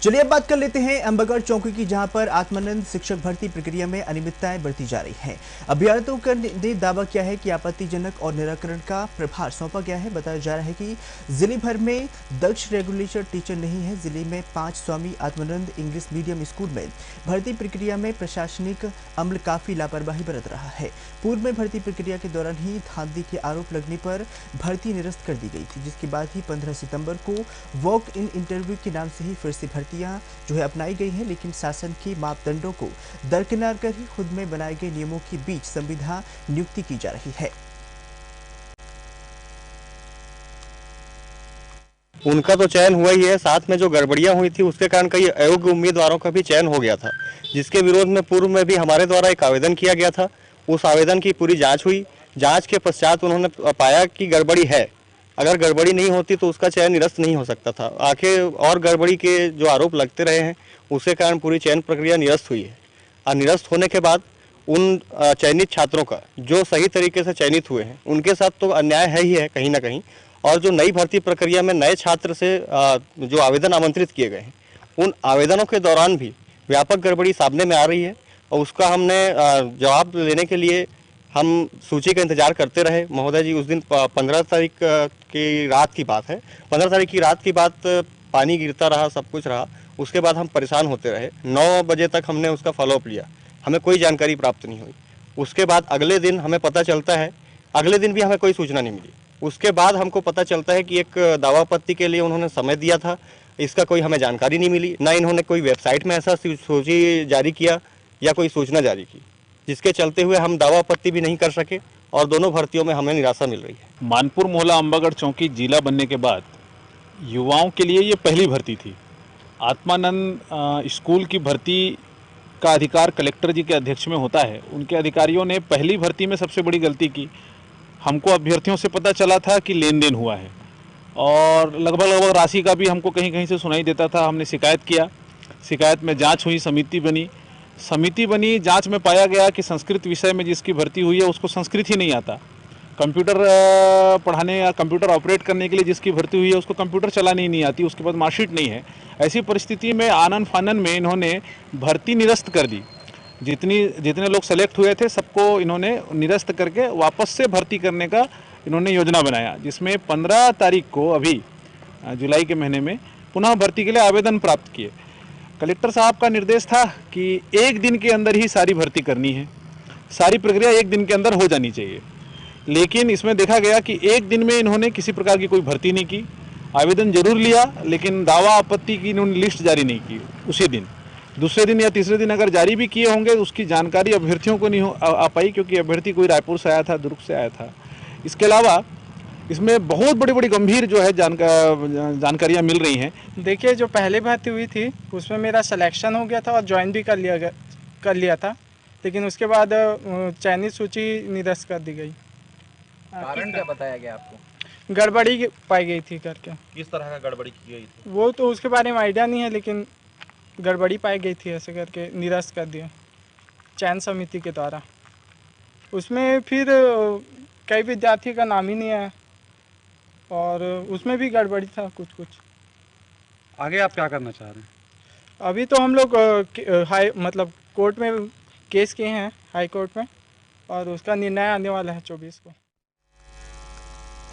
चलिए अब बात कर लेते हैं अंबागढ़ चौकी की, जहां पर आत्मानंद शिक्षक भर्ती प्रक्रिया में अनियमितताएं बढ़ती जा रही हैं। अभियंताओं ने दावा किया है कि आपत्तिजनक और निराकरण का प्रभार सौंपा गया है। बताया जा रहा है कि जिले भर में दक्ष रेगुलर टीचर नहीं है। जिले में 5 Swami Atmanand English medium school में भर्ती प्रक्रिया में प्रशासनिक अमल काफी लापरवाही बरत रहा है। पूर्व में भर्ती प्रक्रिया के दौरान ही धांधली के आरोप लगने पर भर्ती निरस्त कर दी गई थी, जिसके बाद ही 15 सितंबर को वॉक इन इंटरव्यू के नाम से ही फिर से भर्तियां जो है अपनाई गई हैं। लेकिन शासन के मापदंडों को दरकिनार कर ही खुद में बनाए गए नियमों के बीच संविदा नियुक्ति की जा रही है। उनका तो चयन हुआ ही है, साथ में जो गड़बड़ियां हुई थी उसके कारण कई अयोग्य उम्मीदवारों का भी चयन हो गया था, जिसके विरोध में पूर्व में भी हमारे द्वारा एक आवेदन किया गया था। उस आवेदन की पूरी जांच हुई। जांच के पश्चात उन्होंने पाया कि गड़बड़ी है। अगर गड़बड़ी नहीं होती तो उसका चयन निरस्त नहीं हो सकता था। आखिर और गड़बड़ी के जो आरोप लगते रहे हैं उसके कारण पूरी चयन प्रक्रिया निरस्त हुई है। और निरस्त होने के बाद उन चयनित छात्रों का जो सही तरीके से चयनित हुए हैं उनके साथ तो अन्याय है ही है कहीं ना कहीं। और जो नई भर्ती प्रक्रिया में नए छात्र से जो आवेदन आमंत्रित किए गए हैं उन आवेदनों के दौरान भी व्यापक गड़बड़ी सामने में आ रही है। और उसका हमने जवाब लेने के लिए हम सूची का इंतजार करते रहे। महोदय जी, उस दिन 15 तारीख की रात की बात है। 15 तारीख की रात की बात, पानी गिरता रहा, सब कुछ रहा। उसके बाद हम परेशान होते रहे। 9 बजे तक हमने उसका फॉलोअप लिया, हमें कोई जानकारी प्राप्त नहीं हुई। उसके बाद अगले दिन हमें पता चलता है, अगले दिन भी हमें कोई सूचना नहीं मिली। उसके बाद हमको पता चलता है कि एक दावा आपत्ति के लिए उन्होंने समय दिया था, इसका कोई हमें जानकारी नहीं मिली। ना इन्होंने कोई वेबसाइट में ऐसा सूची जारी किया या कोई सूचना जारी की, जिसके चलते हुए हम दावा आपत्ति भी नहीं कर सके और दोनों भर्तियों में हमें निराशा मिल रही है। मानपुर मोहल्ला अंबागढ़ चौकी जिला बनने के बाद युवाओं के लिए ये पहली भर्ती थी। आत्मानंद स्कूल की भर्ती का अधिकार कलेक्टर जी के अध्यक्ष में होता है। उनके अधिकारियों ने पहली भर्ती में सबसे बड़ी गलती की। हमको अभ्यर्थियों से पता चला था कि लेन देन हुआ है और लगभग राशि का भी हमको कहीं कहीं से सुनाई देता था। हमने शिकायत किया, शिकायत में जांच हुई, समिति बनी। जांच में पाया गया कि संस्कृत विषय में जिसकी भर्ती हुई है उसको संस्कृत ही नहीं आता। कंप्यूटर पढ़ाने या कंप्यूटर ऑपरेट करने के लिए जिसकी भर्ती हुई है उसको कंप्यूटर चलानी ही नहीं आती, उसके पास मार्कशीट नहीं है। ऐसी परिस्थिति में आनन फानन में इन्होंने भर्ती निरस्त कर दी। जितने लोग सेलेक्ट हुए थे सबको इन्होंने निरस्त करके वापस से भर्ती करने का इन्होंने योजना बनाया, जिसमें 15 तारीख को अभी जुलाई के महीने में पुनः भर्ती के लिए आवेदन प्राप्त किए। कलेक्टर साहब का निर्देश था कि 1 दिन के अंदर ही सारी भर्ती करनी है, सारी प्रक्रिया 1 दिन के अंदर हो जानी चाहिए। लेकिन इसमें देखा गया कि 1 दिन में इन्होंने किसी प्रकार की कोई भर्ती नहीं की। आवेदन जरूर लिया लेकिन दावा आपत्ति की इन्होंने लिस्ट जारी नहीं की उसी दिन। दूसरे दिन या तीसरे दिन अगर जारी भी किए होंगे उसकी जानकारी अभ्यर्थियों को नहीं आ पाई, क्योंकि अभ्यर्थी कोई रायपुर से आया था, दुर्ग से आया था। इसके अलावा इसमें बहुत बड़ी गंभीर जो है जानकारियाँ मिल रही हैं। देखिए, जो पहले भर्ती हुई थी उसमें मेरा सिलेक्शन हो गया था और ज्वाइन भी कर लिया था, लेकिन उसके बाद चयनित सूची निरस्त कर दी गई। कारण क्या बताया गया आपको? गड़बड़ी पाई गई थी करके। किस तरह का गड़बड़ी की गई थी? वो तो उसके बारे में आइडिया नहीं है, लेकिन गड़बड़ी पाई गई थी, ऐसे करके निरस्त कर दिया चयन समिति के द्वारा। उसमें फिर कई विद्यार्थी का नाम ही नहीं आया और उसमें भी गड़बड़ी था कुछ। आगे आप क्या करना चाह रहे हैं? अभी तो हम लोग कोर्ट में केस किए हैं, हाई कोर्ट में, और उसका निर्णय आने वाला है 24 को।